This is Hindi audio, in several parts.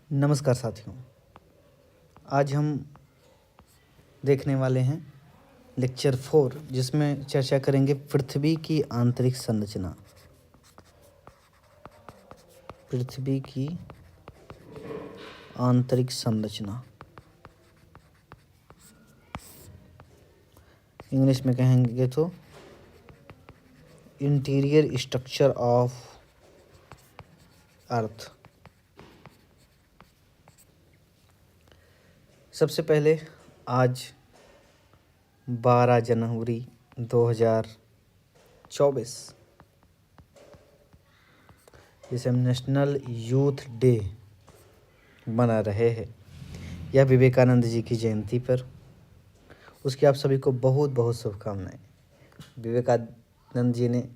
नमस्कार साथियों। आज हम देखने वाले हैं लेक्चर 4, जिसमें चर्चा करेंगे पृथ्वी की आंतरिक संरचना। पृथ्वी की आंतरिक संरचना, इंग्लिश में कहेंगे तो इंटीरियर स्ट्रक्चर ऑफ अर्थ। सबसे पहले आज 12 जनवरी 2024, जिसे हम नेशनल यूथ डे मना रहे हैं, यह विवेकानंद जी की जयंती पर। उसकी आप सभी को बहुत बहुत शुभकामनाएं। विवेकानंद जी ने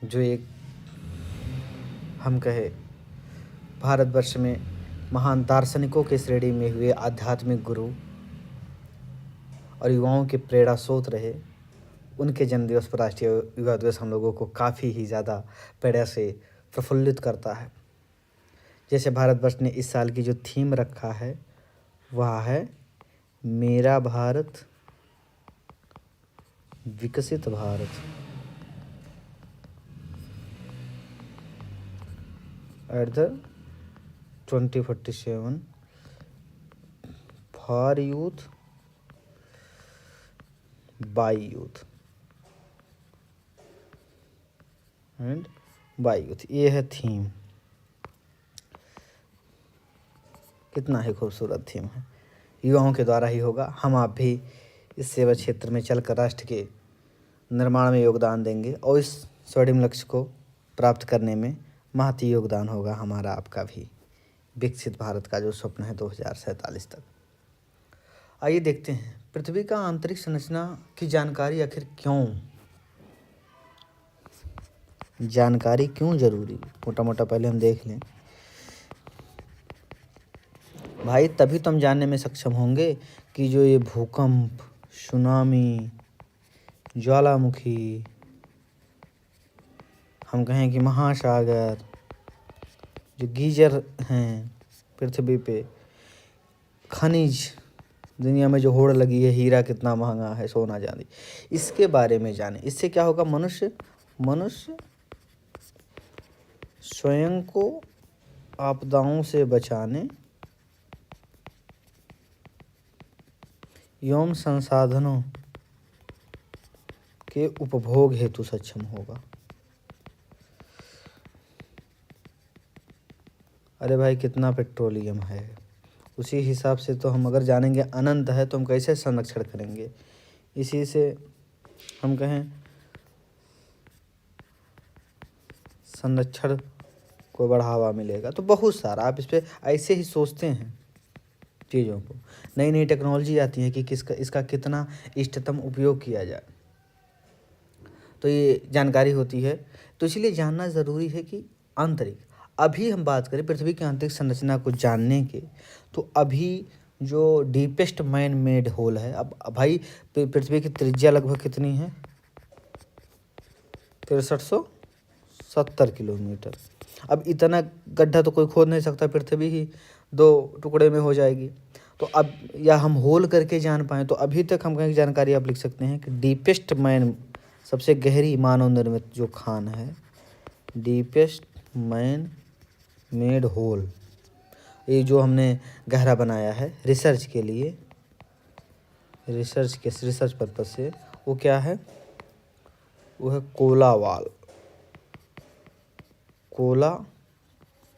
जो एक हम कहे भारतवर्ष में महान दार्शनिकों के श्रेणी में हुए आध्यात्मिक गुरु और युवाओं के प्रेरणा स्रोत रहे, उनके जन्मदिवस पर राष्ट्रीय युवा दिवस हम लोगों को काफ़ी ही ज़्यादा प्रेरणा से प्रफुल्लित करता है। जैसे भारतवर्ष ने इस साल की जो थीम रखा है वह है मेरा भारत विकसित Bharat. At the 2047 for youth by youth and by youth, ये है थीम। कितना ही खूबसूरत थीम है। युवाओं के द्वारा ही होगा। हम आप भी इस सेवा क्षेत्र में चलकर राष्ट्र के निर्माण में योगदान देंगे और इस स्वर्णिम लक्ष्य को प्राप्त करने में महती योगदान होगा हमारा आपका भी, विकसित भारत का जो स्वप्न है 2047 तक। आइए देखते हैं पृथ्वी का आंतरिक संरचना की जानकारी आखिर क्यों जरूरी। मोटा मोटा पहले हम देख लें भाई, तभी तो हम जानने में सक्षम होंगे कि जो ये भूकंप, सुनामी, ज्वालामुखी, हम कहें कि महासागर, जो गीजर हैं पृथ्वी पे, खनिज, दुनिया में जो होड़ लगी है, हीरा कितना महंगा है, सोना चांदी, इसके बारे में जाने। इससे क्या होगा, मनुष्य स्वयं को आपदाओं से बचाने एवं संसाधनों के उपभोग हेतु सक्षम होगा। अरे भाई, कितना पेट्रोलियम है, उसी हिसाब से तो हम अगर जानेंगे अनंत है तो हम कैसे संरक्षण करेंगे। इसी से हम कहें संरक्षण को बढ़ावा मिलेगा। तो बहुत सारा आप इस पर ऐसे ही सोचते हैं चीज़ों को। नई नई टेक्नोलॉजी आती है कि इसका कितना इष्टतम उपयोग किया जाए, तो ये जानकारी होती है। तो इसलिए जानना ज़रूरी है कि आंतरिक, अभी हम बात करें पृथ्वी की आंतरिक संरचना को जानने के, तो अभी जो डीपेस्ट मैन मेड होल है, अब भाई पृथ्वी की त्रिज्या लगभग कितनी है, 6370 किलोमीटर। अब इतना गड्ढा तो कोई खोद नहीं सकता, पृथ्वी ही 2 टुकड़े में हो जाएगी। तो अब या हम होल करके जान पाएँ, तो अभी तक हम कहीं जानकारी आप लिख सकते हैं कि डीपेस्ट मैन, सबसे गहरी मानव निर्मित जो खान है, डीपेस्ट मैन मेड होल, ये जो हमने गहरा बनाया है रिसर्च के लिए, रिसर्च पर्पज से, वो क्या है, वो है कोलावाल, कोला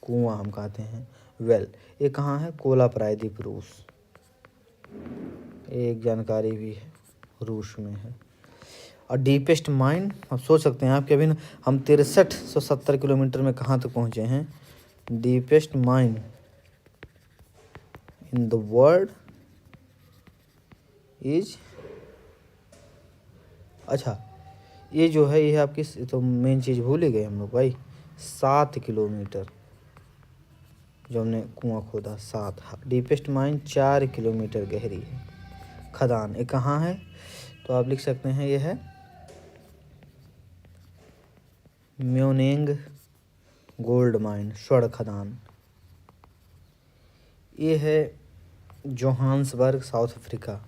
कुआं हम कहते हैं, वेल। ये कहाँ है, कोला प्रायद्वीप, रूस। एक जानकारी भी है, रूस में है। और डीपेस्ट माइन, आप सोच सकते हैं आप कि अभी हम 6370 किलोमीटर में कहाँ तक पहुँचे हैं। Deepest mine in the world is, अच्छा ये जो है, ये आपकी तो मेन चीज़ भूल ही गए हम लोग भाई, 7 किलोमीटर जो हमने कुआं खोदा, 7। डीपेस्ट माइन 4 किलोमीटर गहरी है खदान। ये कहाँ है, तो आप लिख सकते हैं ये है म्योनेंग गोल्ड माइन, स्वर्ण खदान। ये है जोहान्सबर्ग, साउथ अफ्रीका।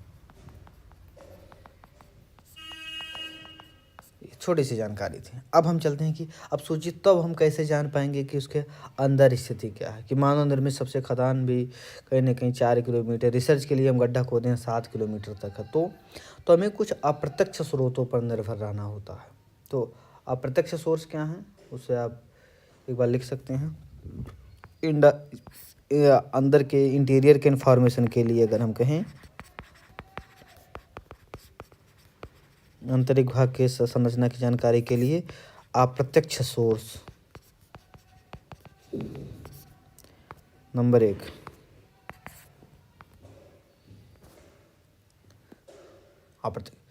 छोटी सी जानकारी थी। अब हम चलते हैं कि अब सोचिए तब हम कैसे जान पाएंगे कि उसके अंदर स्थिति क्या है। कि मानव निर्मित सबसे खदान भी कहीं ना कहीं 4 किलोमीटर, रिसर्च के लिए हम गड्ढा खोदे हैं 7 किलोमीटर तक है। तो हमें कुछ अप्रत्यक्ष स्रोतों पर निर्भर रहना होता है। तो अप्रत्यक्ष सोर्स क्या है, उसे आप एक बार लिख सकते हैं। अंदर के इंटीरियर के इंफॉर्मेशन के लिए अगर हम कहें, आंतरिक भाग के संरचना की जानकारी के लिए अप्रत्यक्ष सोर्स नंबर 1। अप्रत्यक्ष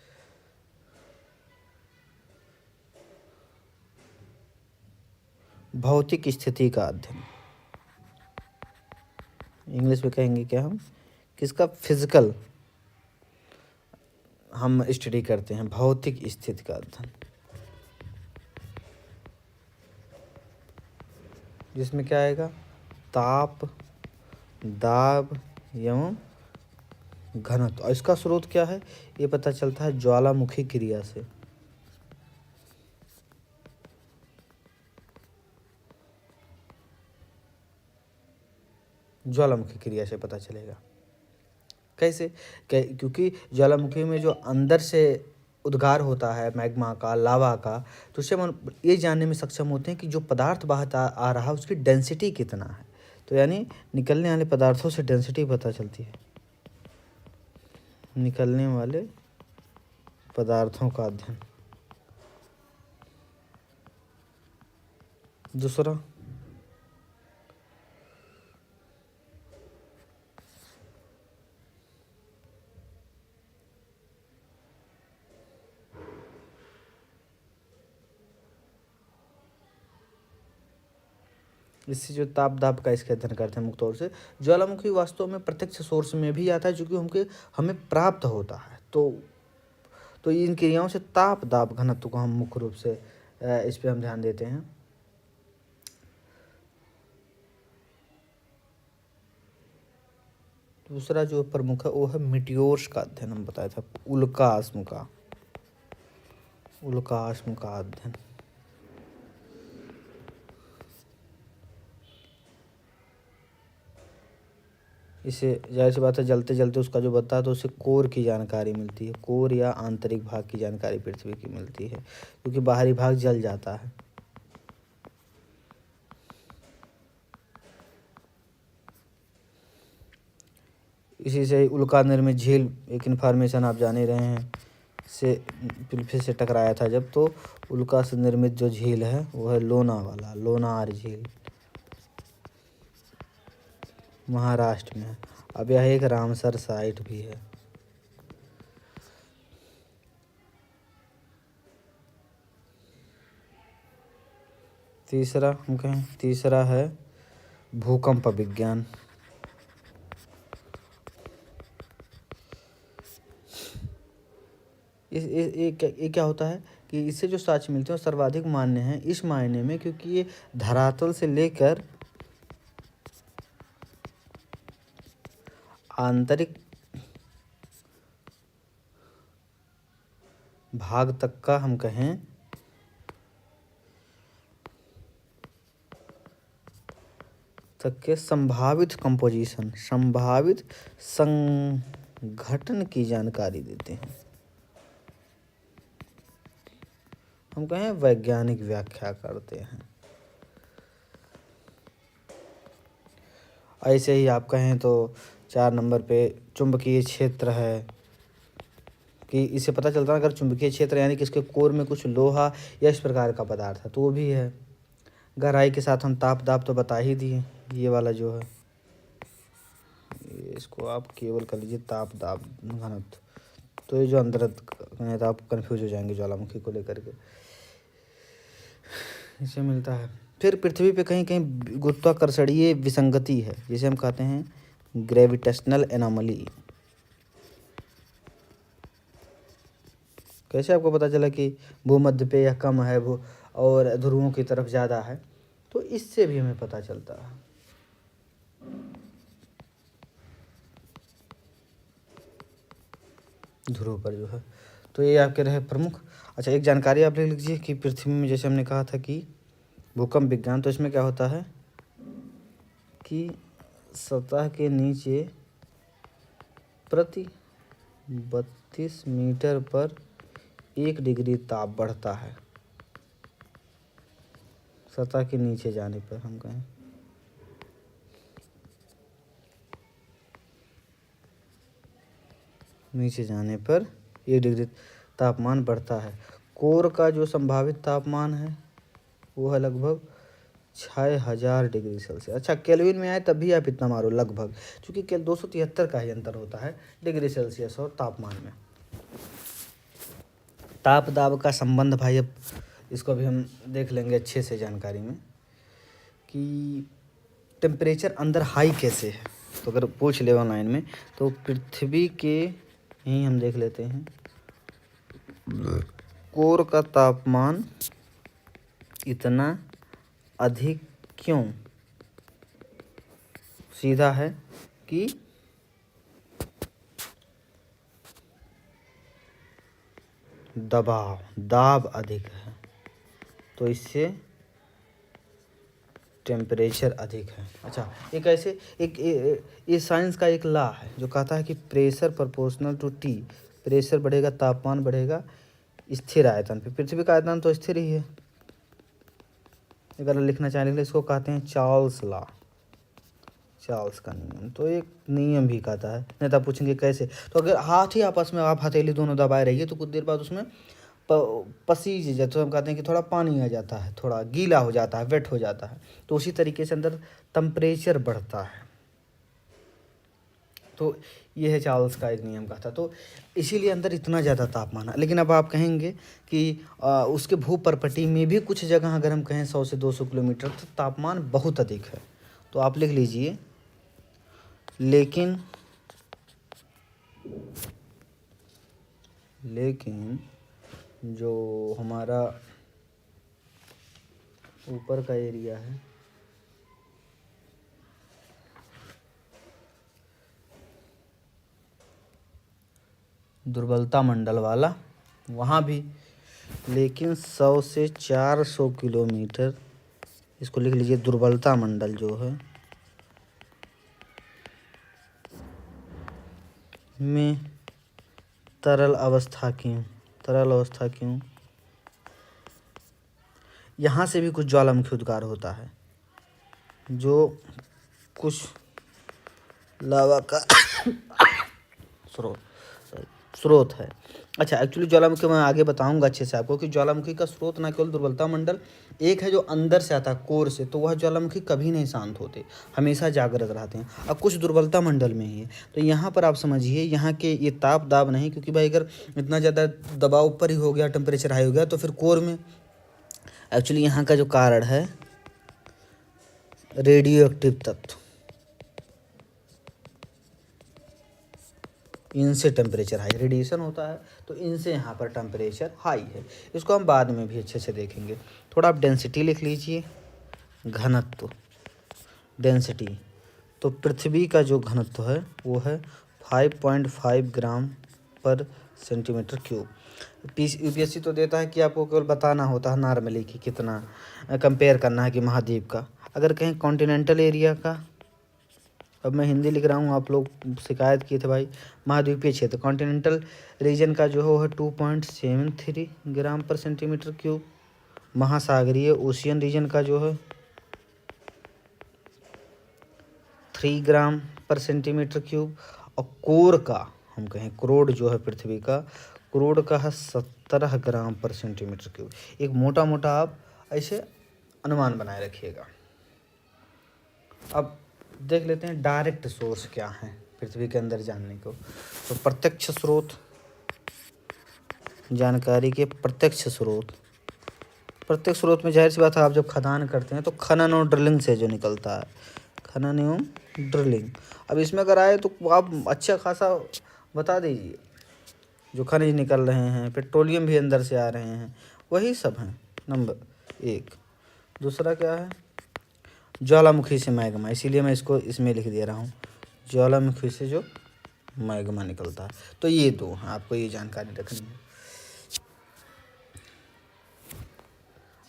भौतिक स्थिति का अध्ययन, इंग्लिश में कहेंगे क्या हम, किसका, फिजिकल हम स्टडी करते हैं, भौतिक स्थिति का अध्ययन, जिसमें क्या आएगा, ताप, दाब एवं घनत्व। और इसका स्रोत क्या है, ये पता चलता है ज्वालामुखी क्रिया से। ज्वालामुखी क्रिया से पता चलेगा। कैसे, क्योंकि ज्वालामुखी में जो अंदर से उद्गार होता है मैग्मा का, लावा का, तो उससे हम ये जानने में सक्षम होते हैं कि जो पदार्थ बाहर आ रहा है उसकी डेंसिटी कितना है। तो यानी निकलने वाले पदार्थों से डेंसिटी पता चलती है, निकलने वाले पदार्थों का अध्ययन। दूसरा, इससे जो ताप दाब का इसका अध्ययन करते हैं मुख्य तौर से। ज्वालामुखी वास्तव में प्रत्यक्ष सोर्स में भी आता है, जो कि हमें प्राप्त होता है। तो इन क्रियाओं से ताप दाब घनत्व को हम मुख्य रूप से इस पे हम ध्यान देते हैं। दूसरा जो प्रमुख है वो है मिटियोर्स का अध्ययन, हम बताया था, उल्काश्म का अध्ययन। इसे जाहिर सी बात है जलते जलते उसका जो बनता है तो उसे कोर की जानकारी मिलती है, कोर या आंतरिक भाग की जानकारी पृथ्वी की मिलती है, क्योंकि बाहरी भाग जल जाता है। इसी से उल्का निर्मित झील, एक इन्फॉर्मेशन आप जान ही रहे हैं, से पृथ्वी से टकराया था जब, तो उल्का से निर्मित जो झील है वो है लोनार झील, महाराष्ट्र में है। अब यह एक रामसर साइट भी है। तीसरा है भूकंप विज्ञान। ये क्या होता है कि इससे जो साक्ष्य मिलते हैं वो सर्वाधिक मान्य हैं इस मायने में, क्योंकि ये धरातल से लेकर आंतरिक भाग तक का हम कहें तक के संभावित कंपोजिशन, संभावित संघटन की जानकारी देते हैं। हम कहें वैज्ञानिक व्याख्या करते हैं। ऐसे ही आप कहें तो 4 नंबर पे चुंबकीय क्षेत्र है, कि इससे पता चलता है अगर चुंबकीय क्षेत्र यानी कि इसके कोर में कुछ लोहा या इस प्रकार का पदार्थ है तो वो भी है। गहराई के साथ हम ताप दाब तो बता ही दिए, ये वाला जो है इसको आप केवल कर लीजिए ताप दाब घनत्व। तो ये जो अंदर नहीं तो आप कंफ्यूज हो जाएंगे ज्वालामुखी को लेकर के, इसे मिलता है। फिर पृथ्वी पे कहीं कहीं गुरुत्वाकर्षणीय विसंगति है, जिसे हम कहते हैं ग्रेविटेशनल एनोमली। कैसे आपको पता चला कि भूमध्य पे यह कम है वो और ध्रुवों की तरफ ज़्यादा है, तो इससे भी हमें पता चलता है। ध्रुव पर जो है। तो ये आपके रहे प्रमुख। अच्छा, एक जानकारी आप लिख लीजिए कि पृथ्वी में जैसे हमने कहा था कि भूकंप विज्ञान, तो इसमें क्या होता है कि सतह के नीचे प्रति 32 मीटर पर 1 डिग्री ताप बढ़ता है। सतह के नीचे जाने पर हम कहें, नीचे जाने पर 1 डिग्री तापमान बढ़ता है। कोर का जो संभावित तापमान है वो है लगभग 6000 डिग्री सेल्सियस। अच्छा, केल्विन में आए तब भी आप इतना मारो लगभग, क्योंकि 273 का ही अंतर होता है डिग्री सेल्सियस और तापमान में। ताप दाब का संबंध भाई, अब इसको भी हम देख लेंगे अच्छे से जानकारी में कि टेम्परेचर अंदर हाई कैसे है। तो अगर पूछ ले ऑनलाइन में, तो पृथ्वी के यहीं हम देख लेते हैं, कोर का तापमान इतना अधिक क्यों? सीधा है कि दाब अधिक है, तो इससे टेम्परेचर अधिक है। अच्छा, एक ऐसे ये साइंस का एक लॉ है जो कहता है कि pressure proportional to T. Pressure बढ़ेगा, तापमान बढ़ेगा स्थिर आयतन पे। पृथ्वी का आयतन तो स्थिर ही है। अगर लिखना चाहेंगे इसको कहते हैं चार्ल्स लॉ, चार्ल्स का नियम। तो एक नियम भी कहता है। नहीं तो आप पूछेंगे कैसे, तो अगर हाथ ही आपस में आप हथेली दोनों दबाए रहिए तो कुछ देर बाद उसमें पसीज जाता है। तो हम कहते हैं कि थोड़ा पानी आ जाता है, थोड़ा गीला हो जाता है, वेट हो जाता है। तो उसी तरीके से अंदर टेम्परेचर बढ़ता है। तो ये है चार्ल्स का एक नियम का था। तो इसीलिए अंदर इतना ज़्यादा तापमान है। लेकिन अब आप कहेंगे कि उसके भूपर्पटी में भी कुछ जगह अगर हम कहें 100 से 200 किलोमीटर, तो तापमान बहुत अधिक है। तो आप लिख लीजिए, लेकिन जो हमारा ऊपर का एरिया है, दुर्बलता मंडल वाला, वहाँ भी लेकिन 100 से 400 किलोमीटर, इसको लिख लीजिए दुर्बलता मंडल जो है में तरल अवस्था क्यों यहाँ से भी कुछ ज्वालामुखी उद्गार होता है, जो कुछ लावा का स्रोत है। अच्छा, एक्चुअली ज्वालामुखी मैं आगे बताऊंगा अच्छे से आपको कि ज्वालामुखी का स्रोत ना केवल दुर्बलता मंडल एक है जो अंदर से आता है कोर से, तो वह ज्वालामुखी कभी नहीं शांत होते, हमेशा जागृत रहते हैं। अब कुछ दुर्बलता मंडल में ही है। तो यहाँ पर आप समझिए, यहाँ के ये ताप दाब नहीं, क्योंकि भाई अगर इतना ज़्यादा दबाव ऊपर ही हो गया, टेम्परेचर हाई हो गया, तो फिर कोर में एक्चुअली यहाँ का जो कारण है रेडियो एक्टिव तत्व, इनसे टेम्परेचर हाई, रेडिएशन होता है, तो इनसे यहाँ पर टेम्परेचर हाई है। इसको हम बाद में भी अच्छे से देखेंगे। थोड़ा आप डेंसिटी लिख लीजिए, घनत्व, डेंसिटी। तो पृथ्वी का जो घनत्व है वो है 5.5 ग्राम पर सेंटीमीटर क्यूब। यूपीएससी तो देता है कि आपको केवल बताना होता है नॉर्मली कि कितना, कंपेयर करना है कि महाद्वीप का। अगर कहीं कॉन्टिनेंटल एरिया का, अब मैं हिंदी लिख रहा हूँ, आप लोग शिकायत किए थे भाई, महाद्वीपीय क्षेत्र कॉन्टिनेंटल रीजन का जो है वो है 2.73 ग्राम पर सेंटीमीटर क्यूब। महासागरीय ओशियन रीजन का जो है 3 ग्राम पर सेंटीमीटर क्यूब। और कोर का हम कहें, क्रोड जो है पृथ्वी का, क्रोड का है 17 ग्राम पर सेंटीमीटर क्यूब। एक मोटा मोटा आप ऐसे अनुमान बनाए रखिएगा। अब देख लेते हैं डायरेक्ट सोर्स क्या है पृथ्वी के अंदर जानने को। तो प्रत्यक्ष स्रोत, जानकारी के प्रत्यक्ष स्रोत में जाहिर सी बात है, आप जब खदान करते हैं तो खनन और ड्रिलिंग से जो निकलता है, खनन एवं ड्रिलिंग। अब इसमें अगर आए तो आप अच्छा खासा बता दीजिए, जो खनिज निकल रहे हैं, पेट्रोलियम भी अंदर से आ रहे हैं, वही सब हैं नंबर 1। दूसरा क्या है, ज्वालामुखी से मैग्मा, इसीलिए मैं इसको इसमें लिख दे रहा हूँ, ज्वालामुखी से जो मैग्मा निकलता है। तो ये दो आपको ये जानकारी रखनी है।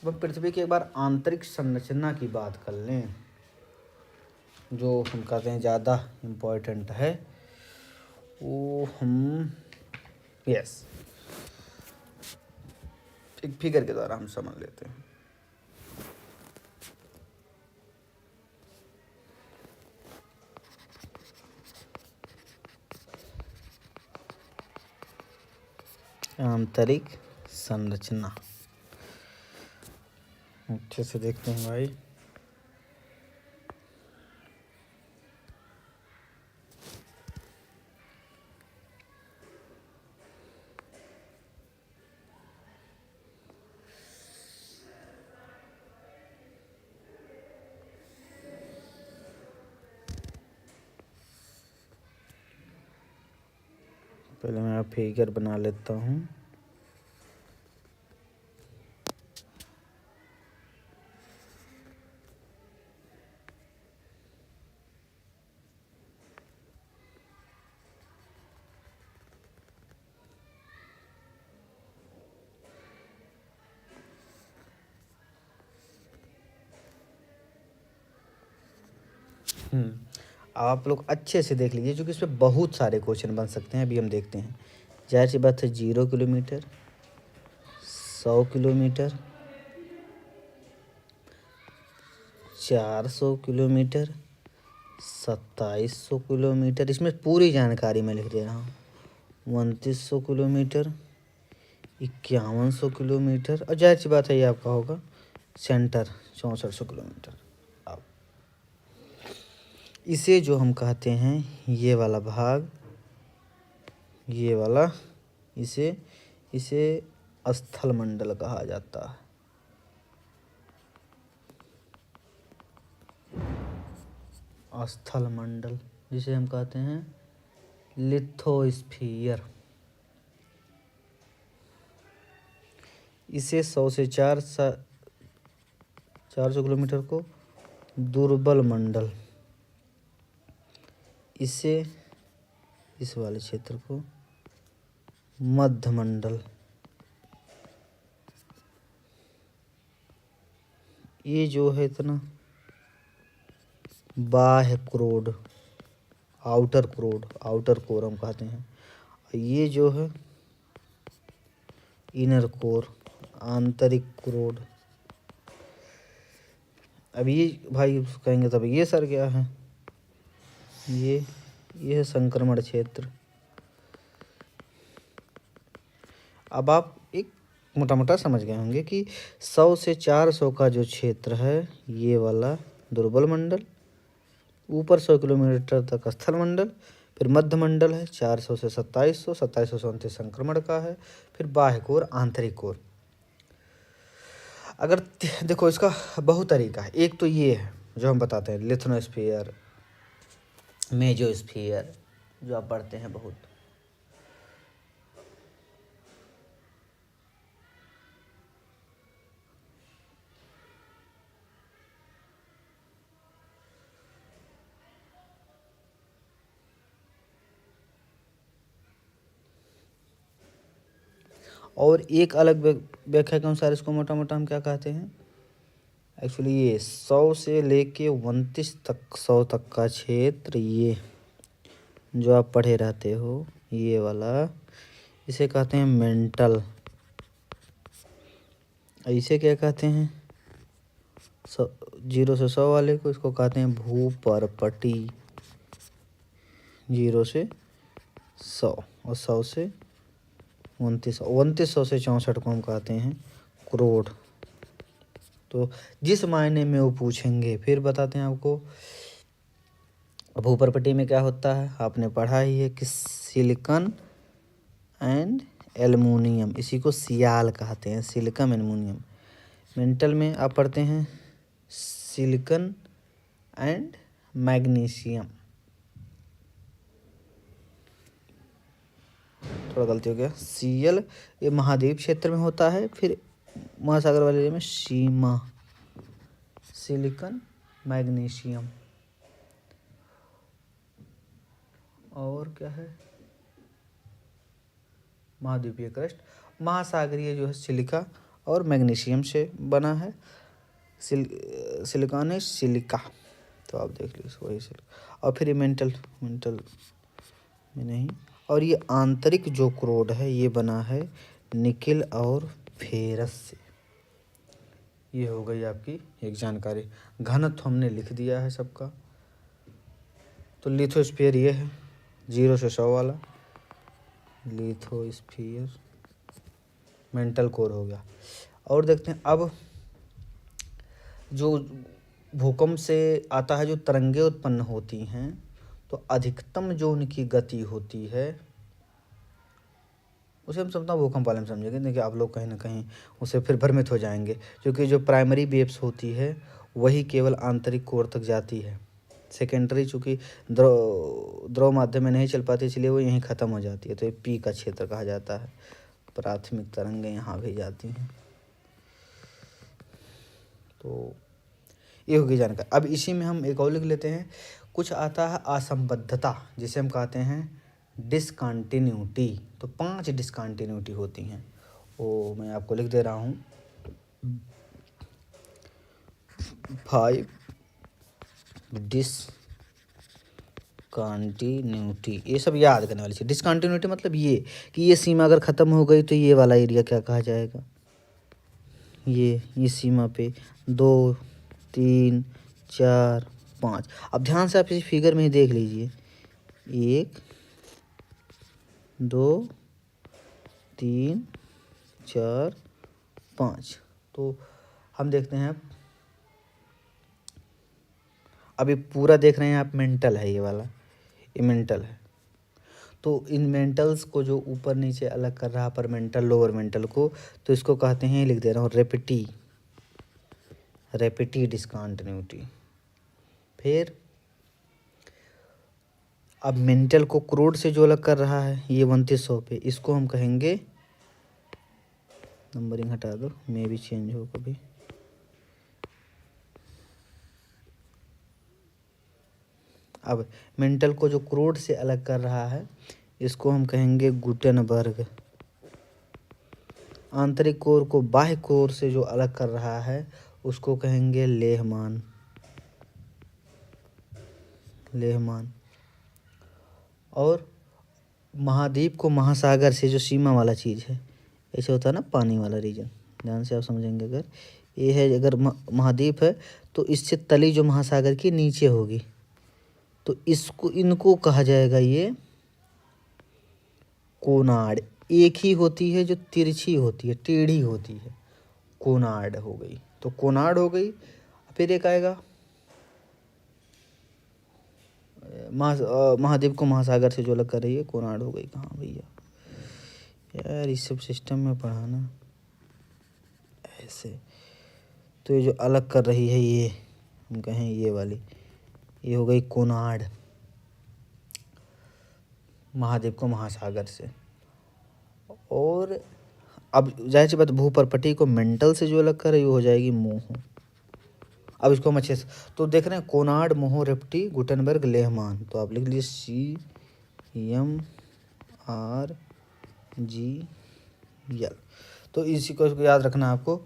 अब पृथ्वी की एक बार आंतरिक संरचना की बात कर लें, जो हम कहते हैं ज़्यादा इम्पोर्टेंट है, वो हम यस एक फिगर के द्वारा हम समझ लेते हैं। आंतरिक संरचना अच्छे से देखते हैं भाई। पहले मैं फिगर बना लेता हूँ। आप लोग अच्छे से देख लीजिए, क्योंकि इसमें बहुत सारे क्वेश्चन बन सकते हैं। अभी हम देखते हैं। जाहिर सी बात है 0 किलोमीटर, 100 किलोमीटर, 400 किलोमीटर, 2700 किलोमीटर, इसमें पूरी जानकारी मैं लिख दे रहा हूँ। 2900 किलोमीटर, 5100 किलोमीटर, और जाहिर सी बात है ये आपका होगा सेंटर 6400 किलोमीटर। अब इसे जो हम कहते हैं ये वाला भाग, ये वाला, इसे स्थल मंडल कहा जाता है। स्थल मंडल, जिसे हम कहते हैं लिथोस्फीयर। इसे 100 से 400 किलोमीटर को दुर्बल मंडल, इसे इस वाले क्षेत्र को मध्य मंडल, ये जो है इतना बाह्य क्रोड, आउटर कोर हम कहते हैं। ये जो है इनर कोर, आंतरिक क्रोड। अब ये भाई कहेंगे तब ये सर क्या है, ये है संक्रमण क्षेत्र। अब आप एक मोटा मोटा समझ गए होंगे कि 100 से 400 का जो क्षेत्र है ये वाला दुर्बल मंडल, ऊपर 100 किलोमीटर तक स्थल मंडल, फिर मध्य मंडल है 400 से 2700, 2700 से 29 संक्रमण का है, फिर बाह्य कोर, आंतरिक कोर। अगर देखो इसका बहुत तरीका है। एक तो ये है जो हम बताते हैं लिथोस्फीयर, मेसोस्फीयर, जो आप पढ़ते हैं बहुत। और एक अलग व्याख्या के अनुसार इसको मोटा मोटा हम क्या कहते हैं, एक्चुअली ये 100 से लेके 29 तक, 100 तक का क्षेत्र, ये जो आप पढ़े रहते हो ये वाला, इसे कहते हैं मेंटल। इसे क्या कहते हैं, 0 से 100 वाले को इसको कहते हैं भूपर्पटी। 0 से 100 और 100 से 2900 से 64 को हम कहते हैं क्रोड। तो जिस मायने में वो पूछेंगे फिर बताते हैं आपको। भूपर्पटी में क्या होता है आपने पढ़ा ही है कि सिलिकॉन एंड एल्युमिनियम, इसी को सियाल कहते हैं, सिलिकॉन एल्युमिनियम। मेंटल में आप पढ़ते हैं सिलिकॉन एंड मैग्नीशियम। थोड़ा गलती हो गया, सीएल ये महाद्वीप क्षेत्र में होता है, फिर महासागर वाले एरिया में सीमा, सिलिकॉन, मैग्नीशियम। और क्या है, महाद्वीपीय क्रस्ट, महासागरीय जो है सिलिका और मैग्नीशियम से बना है, सिलिकॉन है सिलिका, तो आप देख लीजिए वही सिलिका। और फिर ये मेंटल मेंटल में नहीं, और ये आंतरिक जो क्रोड है ये बना है निकिल और फेरस से। ये हो गई आपकी एक जानकारी। घनत्व हमने लिख दिया है सबका। तो लिथोस्फीयर ये है 0 से 100 वाला लिथोस्फीयर, मेंटल कोर हो गया। और देखते हैं अब जो भूकंप से आता है जो तरंगे उत्पन्न होती हैं, तो अधिकतम जो उनकी गति होती है उसे हम समझता हूँ भूकंप वाले में समझेंगे। देखिए आप लोग कहीं ना कहीं उसे फिर भ्रमित हो जाएंगे, क्योंकि जो प्राइमरी वेव्स होती है वही केवल आंतरिक कोर तक जाती है। सेकेंडरी चूँकि द्रव माध्यम में नहीं चल पाती, इसलिए वो यहीं ख़त्म हो जाती है, तो ये पी का क्षेत्र कहा जाता है। प्राथमिक तरंगें यहाँ भी जाती हैं। तो ये होगी जानकारी। अब इसी में हम एक और लिख लेते हैं, कुछ आता है असंबद्धता, जिसे हम कहते हैं डिसकंटिन्यूटी। तो 5 डिसकंटिन्यूटी होती हैं, वो मैं आपको लिख दे रहा हूँ। 5 डिसकंटिन्यूटी, ये सब याद करने वाली चीज़। डिसकंटिन्यूटी मतलब ये कि ये सीमा अगर ख़त्म हो गई तो ये वाला एरिया क्या कहा जाएगा, ये सीमा पे 2 3 4 5। अब ध्यान से आप इस फिगर में ही देख लीजिए, 1 2 3 4 5। तो हम देखते हैं अब ये पूरा देख रहे हैं आप, मेंटल है ये वाला, ये मेंटल है। तो इन मेंटल्स को जो ऊपर नीचे अलग कर रहा पर मेंटल लोअर मेंटल को, तो इसको कहते हैं, लिख दे रहा हूँ, रेपिटी डिसकंटिन्यूटी। फिर अब मेंटल को क्रोड से जो अलग कर रहा है ये 2900 पे, इसको हम कहेंगे, नंबरिंग हटा दो, मे भी चेंज हो कभी। अब मेंटल को जो क्रोड से अलग कर रहा है इसको हम कहेंगे गुटेनबर्ग। आंतरिक कोर को बाह्य कोर से जो अलग कर रहा है उसको कहेंगे लेहमान। और महाद्वीप को महासागर से जो सीमा वाला चीज़ है, ऐसे होता है ना पानी वाला रीजन, ध्यान से आप समझेंगे। अगर ये है, अगर महाद्वीप है तो इससे तली जो महासागर की नीचे होगी, तो इनको कहा जाएगा ये कोनार्ड। एक ही होती है जो तिरछी होती है, टेढ़ी होती है, कोनार्ड हो गई, तो कोनार्ड हो गई। फिर एक आएगा महाद्वीप को महासागर से जो अलग कर रही है, कोनार्ड हो गई। कहाँ भैया यार, इस सब सिस्टम में पढ़ाना ऐसे। तो ये जो अलग कर रही है ये हम कहें ये वाली, ये हो गई कोनार्ड, महाद्वीप को महासागर से। और अब जाहिर सी बात, भूपर्पटी को मेंटल से जो अलग कर रही है वो हो जाएगी मोहो। अब इसको हम अच्छे से तो देख रहे हैं, कोनार्ड, मोहो, रेप्टी, गुटेनबर्ग, लेहमान। तो आप लिख लीजिए CMRGL। तो इसी को याद रखना आपको,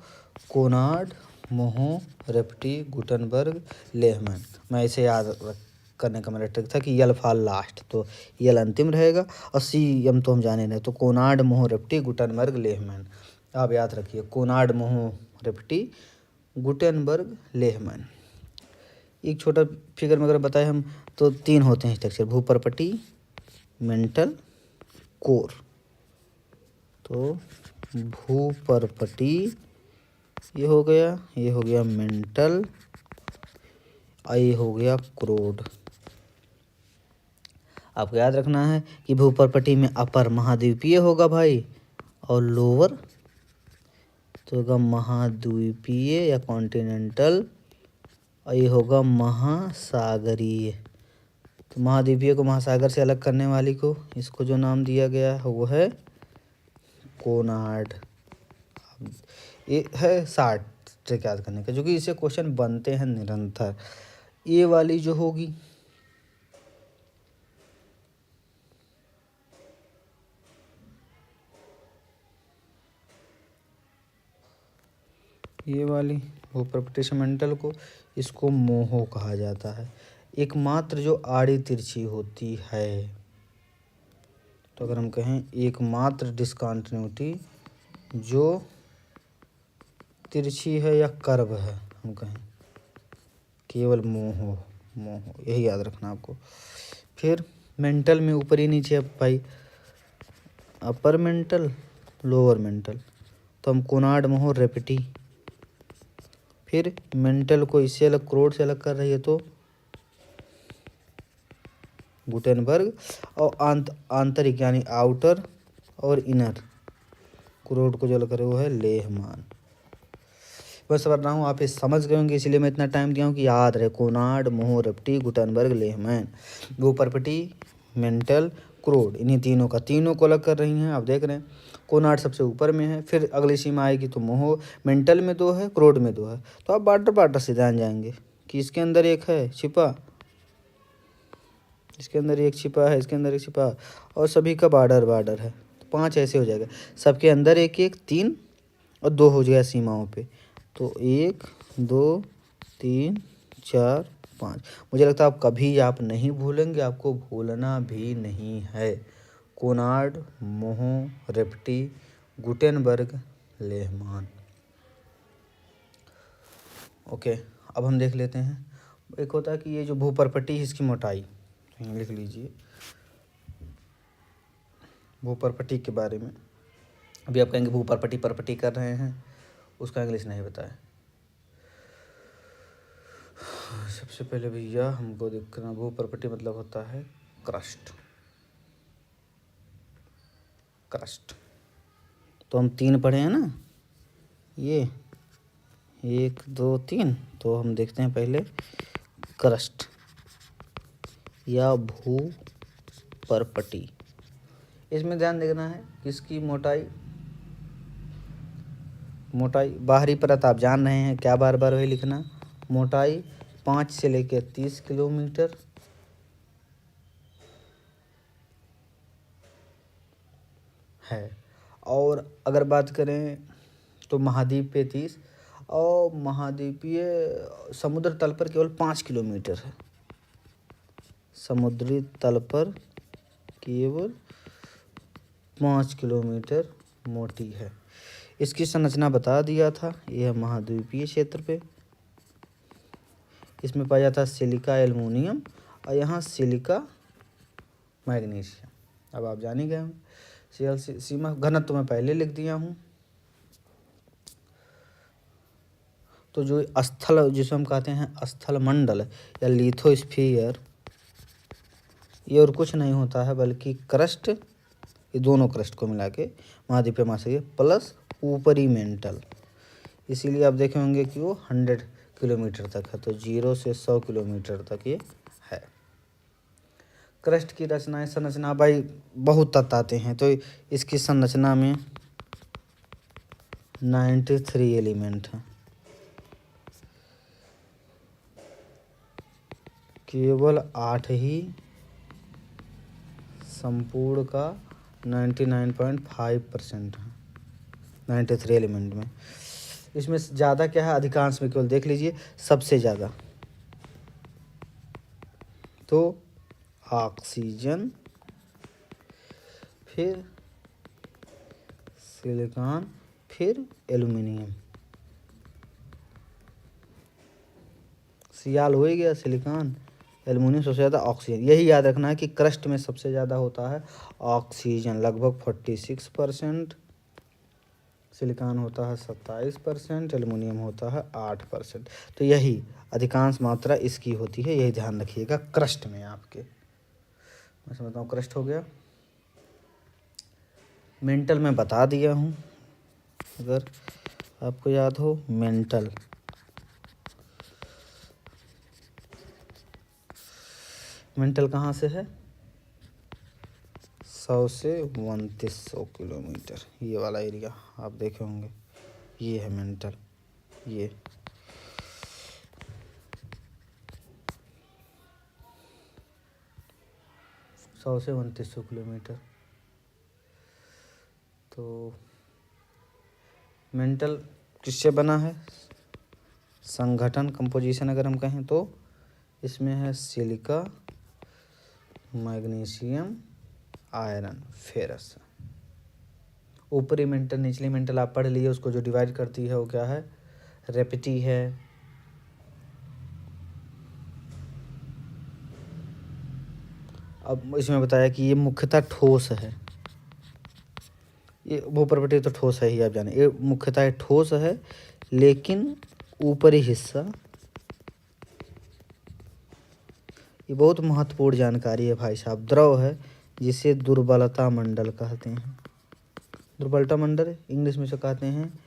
कोनार्ड, मोहो, रेप्टी, गुटेनबर्ग, लेहमान। मैं इसे याद करने का मेरा ट्रिक था कि यल फाल लास्ट, तो यल अंतिम रहेगा और CM तो हम जाने नहीं। तो कोनार्ड, मोहो, रेप्टी, गुटेनबर्ग, लेहमान, आप याद रखिए, कोनार्ड, मोहो, रेप्टी, गुटेनबर्ग, लेहमान। एक छोटा फिगर में अगर बताएं हम तो 3 होते हैं स्ट्रक्चर, भूपर्पटी, मेंटल, कोर। तो भूपर्पटी ये हो गया मेंटल, ये हो गया क्रोड। आपको याद रखना है कि भूपर्पटी में अपर महाद्वीपीय होगा भाई, और लोअर तो होगा महाद्वीपीय या कॉन्टिनेंटल, और ये होगा महासागरीय। तो महाद्वीपीय को महासागर से अलग करने वाली को, इसको जो नाम दिया गया है वो है कोनार्ड। ये है 60 ट्रिक याद करने का, जो कि इससे क्वेश्चन बनते हैं निरंतर। ये वाली जो होगी ये वाली भूप्रपटी सेमेंटल को, इसको मोहो कहा जाता है। एकमात्र जो आड़ी तिरछी होती है, तो अगर हम कहें एकमात्र डिस्कंटिन्यूटी जो तिरछी है या कर्व है, हम कहें केवल मोहो, मोहो, यही याद रखना आपको। फिर मेंटल में ऊपरी नीचे अब भाई अपर मेंटल लोअर मेंटल, तो हम कोनार्ड मोहो रेपेटी। फिर मेंटल को इससे अलग क्रोड से अलग कर रही है तो गुटेनबर्ग, और आंतरिक यानी आउटर और इनर क्रोड को जो अलग करे वो है लेहमान। बस समझ रहा हूँ आप ये समझ गए होंगे, इसलिए मैं इतना टाइम दिया हूँ कि याद रहे। कोनार्ड मोहो रेपेटी गुटेनबर्ग लेहमैन, भूप्रपटी मेंटल क्रोड, इन्हीं तीनों को अलग कर रही हैं। आप देख रहे हैं कोनार्ड सबसे ऊपर में है, फिर अगली सीमा आएगी तो मोहो, मेंटल में 2 है, क्रोड में 2 है, तो आप बार्टर से जान जाएंगे कि इसके अंदर एक है छिपा, इसके अंदर एक छिपा है, इसके अंदर एक छिपा, और सभी का बार्डर है, तो 5 ऐसे हो जाएगा। सबके अंदर एक 3 और 2 हो जाएगा सीमाओं पे, तो 1 2 3 4 5। मुझे लगता है आप कभी आप नहीं भूलेंगे, आपको भूलना भी नहीं है। कोनार्ड मोहो रेपेटी गुटेनबर्ग लेहमान। ओके, अब हम देख लेते हैं। एक होता है कि ये जो भूप्रपटी है इसकी मोटाई, लिख लीजिए भूप्रपटी के बारे में। अभी आप कहेंगे भूप्रपटी कर रहे हैं, उसका इंग्लिश नहीं बताया। सबसे पहले भैया हमको देखना, भूप्रपटी मतलब होता है क्रस्ट। तो हम 3 पढ़े हैं ना, ये 1 2 3, तो हम देखते हैं पहले क्रस्ट या भूप्रपटी। इसमें ध्यान देना है किसकी मोटाई बाहरी परत आप जान रहे हैं क्या, बार बार वही लिखना। मोटाई 5 से लेकर 30 किलोमीटर है, और अगर बात करें तो महाद्वीप पे 30, और महाद्वीपीय समुद्र तल पर केवल 5 किलोमीटर है। समुद्री तल पर केवल 5 किलोमीटर मोटी है। इसकी संरचना बता दिया था, यह महाद्वीपीय क्षेत्र पे। इसमें पाया जाता है सिलिका एल्युमिनियम, और यहाँ सिलिका मैग्नीशियम। अब आप जान ही गए होंगे। सीमा घनत्व मैं पहले लिख दिया हूँ। तो जो स्थल, जिसे हम कहते हैं स्थल मंडल या लिथोस्फीयर, ये और कुछ नहीं होता है बल्कि क्रस्ट, ये दोनों क्रस्ट को मिला के महाद्वीपीय महासागर प्लस ऊपरी मेंटल। इसीलिए आप देखे होंगे कि वो 100 किलोमीटर तक है, तो 0 से 100 किलोमीटर तक ये है। क्रस्ट की रचनाएं, संरचना भाई बहुत तत्व आते हैं, तो इसकी संरचना में 93 एलिमेंट हैं। केवल 8 ही संपूर्ण का 99.5% है 93 एलिमेंट में। इसमें ज़्यादा क्या है, अधिकांश में केवल देख लीजिए सबसे ज़्यादा तो ऑक्सीजन, फिर सिलिकॉन, फिर एल्युमिनियम। सियाल हो ही गया, सिलिकॉन एल्युमिनियम, सबसे ज़्यादा ऑक्सीजन। यही याद रखना है कि क्रस्ट में सबसे ज़्यादा होता है ऑक्सीजन लगभग 46%, सिलिकॉन होता है 27%, एल्युमिनियम होता है 8%। तो यही अधिकांश मात्रा इसकी होती है, यही ध्यान रखिएगा क्रस्ट में आपके। मैं समझता हूँ क्रस्ट हो गया। मेंटल में बता दिया हूँ, अगर आपको याद हो। मेंटल कहाँ से है, 100 से 2900 किलोमीटर, ये वाला एरिया आप देखे होंगे, ये है मेंटल। ये 100 से 2900 किलोमीटर। तो मेंटल किससे बना है? संगठन कंपोजिशन अगर हम कहें तो इसमें है सिलिका, मैग्नीशियम, आयरन, फेरस। ऊपरी मेंटल निचली मेंटल आप पढ़ लिए, उसको जो डिवाइड करती है वो क्या है? रेपिटी है। अब इसमें बताया कि ये मुख्यतः ठोस है, ये वो प्रॉपर्टी तो ठोस है ही, आप जाने, ये मुख्यतः ठोस है, लेकिन ऊपरी हिस्सा, ये बहुत महत्वपूर्ण जानकारी है भाई साहब, द्रव है जिसे दुर्बलता मंडल कहते हैं। दुर्बलता मंडल इंग्लिश में से कहते हैं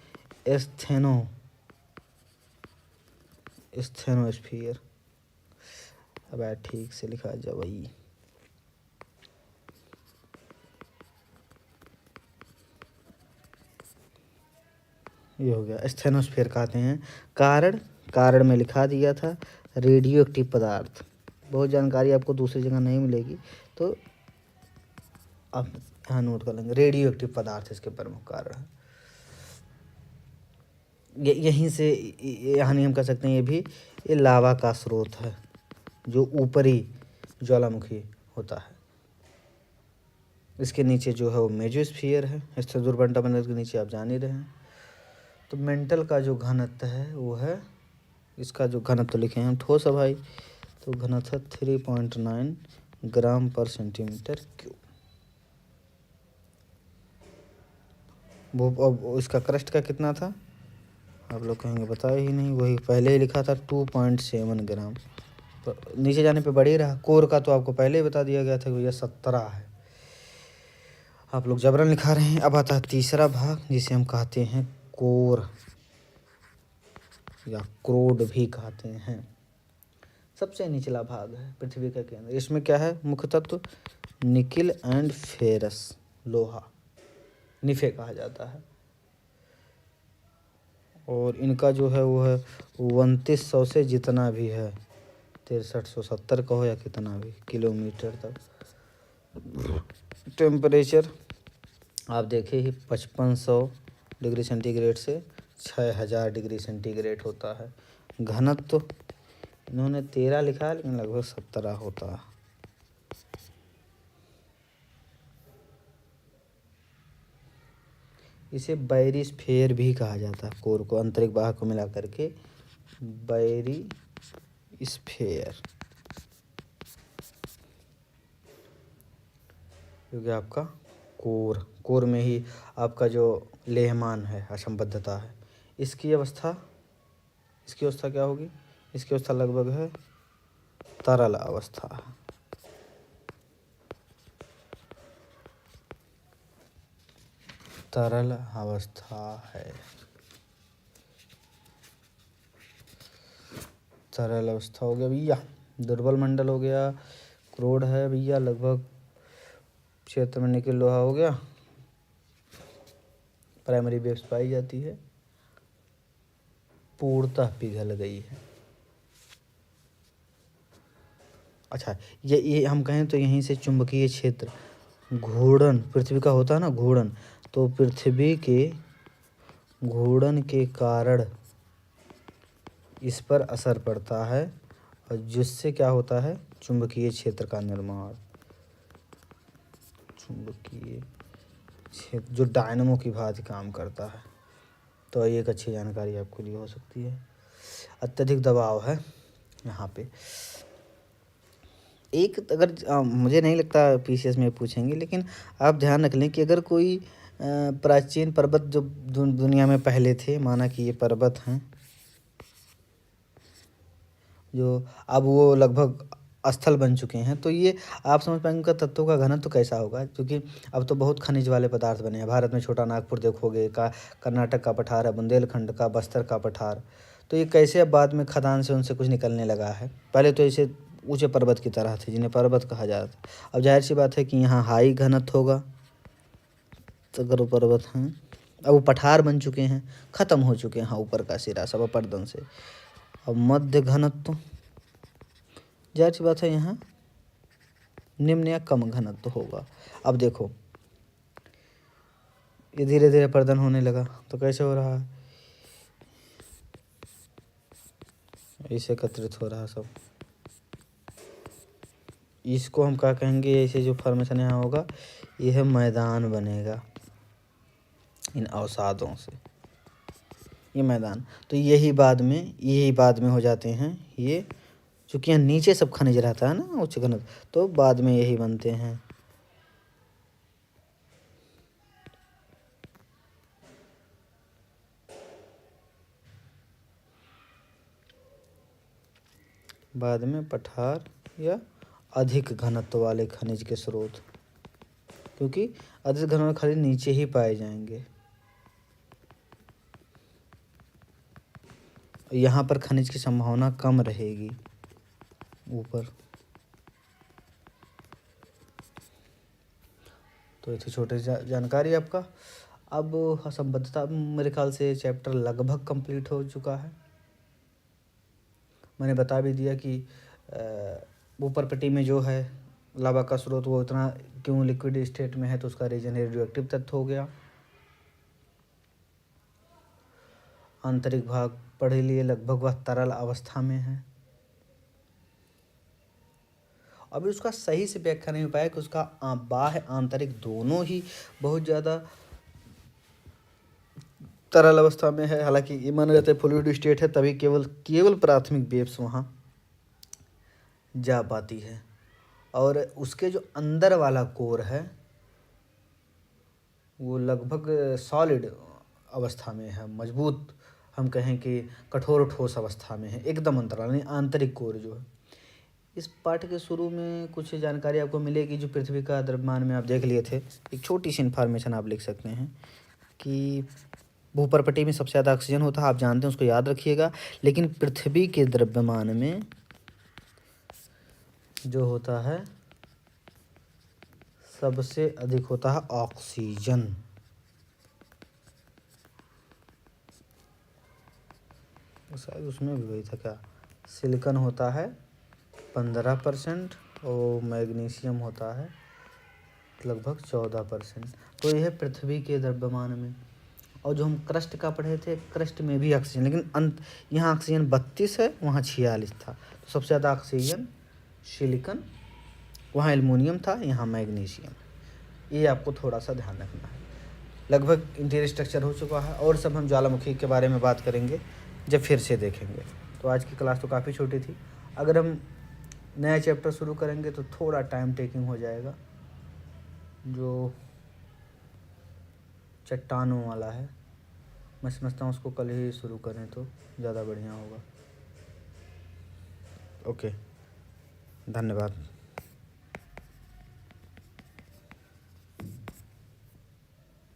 स्थेनोस्फीयर। अब ठीक से लिखा जा वही। ये हो गया, स्थेनोस्फीयर कहते हैं। कारण में लिखा दिया था रेडियो एक्टिव पदार्थ। बहुत जानकारी आपको दूसरी जगह नहीं मिलेगी, तो आप यहाँ नोट कर लेंगे, रेडियो एक्टिव पदार्थ इसके प्रमुख कारण है। यहीं से यहाँ नहीं हम कह सकते हैं, ये भी ये लावा का स्रोत है जो ऊपरी ज्वालामुखी होता है। इसके नीचे जो है वो मेजोस्फीयर है, इससे दुर्बलता मंडल के नीचे आप जान ही रहे हैं। तो मेंटल का जो घनत्व है वो है, इसका जो घनत्व लिखे हैं हम, ठोस है भाई, तो घनत्व 3.9 ग्राम पर सेंटीमीटर क्यूब। वो अब इसका क्रस्ट का कितना था आप लोग कहेंगे बताया ही नहीं, वही पहले ही लिखा था 2.7 ग्राम। तो नीचे जाने पे बढ़ ही रहा। कोर का तो आपको पहले ही बता दिया गया था कि भैया 17 है, आप लोग जबरन लिखा रहे हैं। अब आता है तीसरा भाग जिसे हम कहते हैं कोर या क्रोड भी कहते हैं। सबसे निचला भाग है पृथ्वी का केंद्र। इसमें क्या है? मुख्य तत्व निकिल एंड फेरस, लोहा, निफे कहा जाता है। और इनका जो है वो है 2900 से जितना भी है, 6370 का हो या कितना भी किलोमीटर तक। टेम्परेचर आप देखे ही 5500 डिग्री सेंटीग्रेड से 6000 डिग्री सेंटीग्रेड होता है। घनत्व इन्होंने 13 लिखा है लेकिन लगभग 17 होता है। इसे बैरिस्फेयर भी कहा जाता है, कोर को, आंतरिक वाहक को मिला करके बैरिस्फेयर, क्योंकि आपका कोर में ही आपका जो लेहमान है, असंबद्धता है, इसकी अवस्था क्या होगी? इसकी अवस्था लगभग है तरल अवस्था है। तरल अवस्था है, तरल अवस्था हो गया भैया। दुर्बल मंडल हो गया, क्रोड है भैया, लगभग क्षेत्र में निकल लोहा हो गया, प्राइमरी वेव्स पाई जाती है, पूर्णतः पिघल गई है। अच्छा, ये हम कहें तो यहीं से चुंबकीय क्षेत्र घूर्णन पृथ्वी का होता है ना, घूर्णन, तो पृथ्वी के घूर्णन के कारण इस पर असर पड़ता है और जिससे क्या होता है? चुंबकीय क्षेत्र का निर्माण। चुंबकीय क्षेत्र जो डायनमो की भांति काम करता है। तो ये एक अच्छी जानकारी आपके लिए हो सकती है। अत्यधिक दबाव है यहाँ पे। एक अगर मुझे नहीं लगता पीसीएस में पूछेंगे, लेकिन आप ध्यान रख लें कि अगर कोई प्राचीन पर्वत जो दुनिया में पहले थे, माना कि ये पर्वत हैं जो अब वो लगभग स्थल बन चुके हैं, तो ये आप समझ पाएंगे उनका तत्वों का घनत्व तो कैसा होगा, क्योंकि अब तो बहुत खनिज वाले पदार्थ बने हैं। भारत में छोटा नागपुर देखोगे, कर्नाटक का पठार है, बुंदेलखंड का, बस्तर का पठार, तो ये कैसे अब बाद में खदान से उनसे कुछ निकलने लगा है। पहले तो ऐसे ऊंचे पर्वत की तरह थे जिन्हें पर्वत कहा जाता था। अब जाहिर सी बात है कि यहाँ हाई घनत्व होगा, तो अगर वो पर्वत हैं, अब वो पठार बन चुके हैं, ख़त्म हो चुके हैं हाँ ऊपर का सिरा सब अपर्दन से। अब मध्य घनत्व, जाहिर सी बात है यहाँ निम्न या कम घनत्व होगा। अब देखो ये धीरे धीरे पर्दन होने लगा, तो कैसे हो रहा है? इसे एकत्रित हो रहा सब। इसको हम क्या कहेंगे, ऐसे जो फॉर्मेशन यहाँ होगा यह मैदान बनेगा इन अवसादों से, ये मैदान। तो यही बाद में हो जाते हैं ये, चूँकि यहाँ नीचे सब खनिज रहता है ना उच्च घनत्व, तो बाद में यही बनते हैं। बाद में पठार या अधिक घनत्व वाले खनिज के स्रोत, क्योंकि अधिक घनत्व वाले खनिज नीचे ही पाए जाएंगे। यहाँ पर खनिज की संभावना कम रहेगी ऊपर। तो इतनी छोटी जानकारी आपका। अब असंबद्धता, मेरे ख्याल से चैप्टर लगभग कंप्लीट हो चुका है। मैंने बता भी दिया कि ऊपर पट्टी में जो है लावा का स्रोत वो इतना क्यों लिक्विड स्टेट में है, तो उसका रीजन रेडियोएक्टिव तत्व हो गया। आंतरिक भाग पढ़ लिए, लगभग वह तरल अवस्था में है। अभी उसका सही से व्याख्या नहीं हो पाया कि उसका बाह्य आंतरिक दोनों ही बहुत ज़्यादा तरल अवस्था में है। हालांकि ये माना जाता है फ्लूइड स्टेट है, तभी केवल प्राथमिक वेव्स वहाँ जा पाती है। और उसके जो अंदर वाला कोर है वो लगभग सॉलिड अवस्था में है, मजबूत, हम कहें कि कठोर ठोस अवस्था में है, एकदम अंतराल यानी आंतरिक कोर जो है। इस पाठ के शुरू में कुछ जानकारी आपको मिलेगी जो पृथ्वी का द्रव्यमान में आप देख लिए थे। एक छोटी सी इन्फॉर्मेशन आप लिख सकते हैं कि भूपर्पटी में सबसे ज़्यादा ऑक्सीजन होता है, आप जानते हैं, उसको याद रखिएगा। लेकिन पृथ्वी के द्रव्यमान में जो होता है सबसे अधिक होता है ऑक्सीजन। शायद उसमें भी वही था क्या, सिलिकॉन होता है 15% और मैग्नीशियम होता है लगभग 14%। तो यह पृथ्वी के द्रव्यमान में। और जो हम क्रस्ट का पढ़े थे, क्रस्ट में भी ऑक्सीजन, लेकिन यहाँ ऑक्सीजन 32 है, वहाँ 46 था। तो सबसे ज़्यादा ऑक्सीजन सिलिकॉन, वहाँ एल्युमिनियम था, यहाँ मैग्नीशियम। ये आपको थोड़ा सा ध्यान रखना है। लगभग इंटीरियर स्ट्रक्चर हो चुका है, और सब हम ज्वालामुखी के बारे में बात करेंगे जब फिर से देखेंगे। तो आज की क्लास तो काफ़ी छोटी थी। अगर हम नया चैप्टर शुरू करेंगे तो थोड़ा टाइम टेकिंग हो जाएगा, जो चट्टानों वाला है। मैं समझता हूँ उसको कल ही शुरू करें तो ज़्यादा बढ़िया होगा। ओके, धन्यवाद।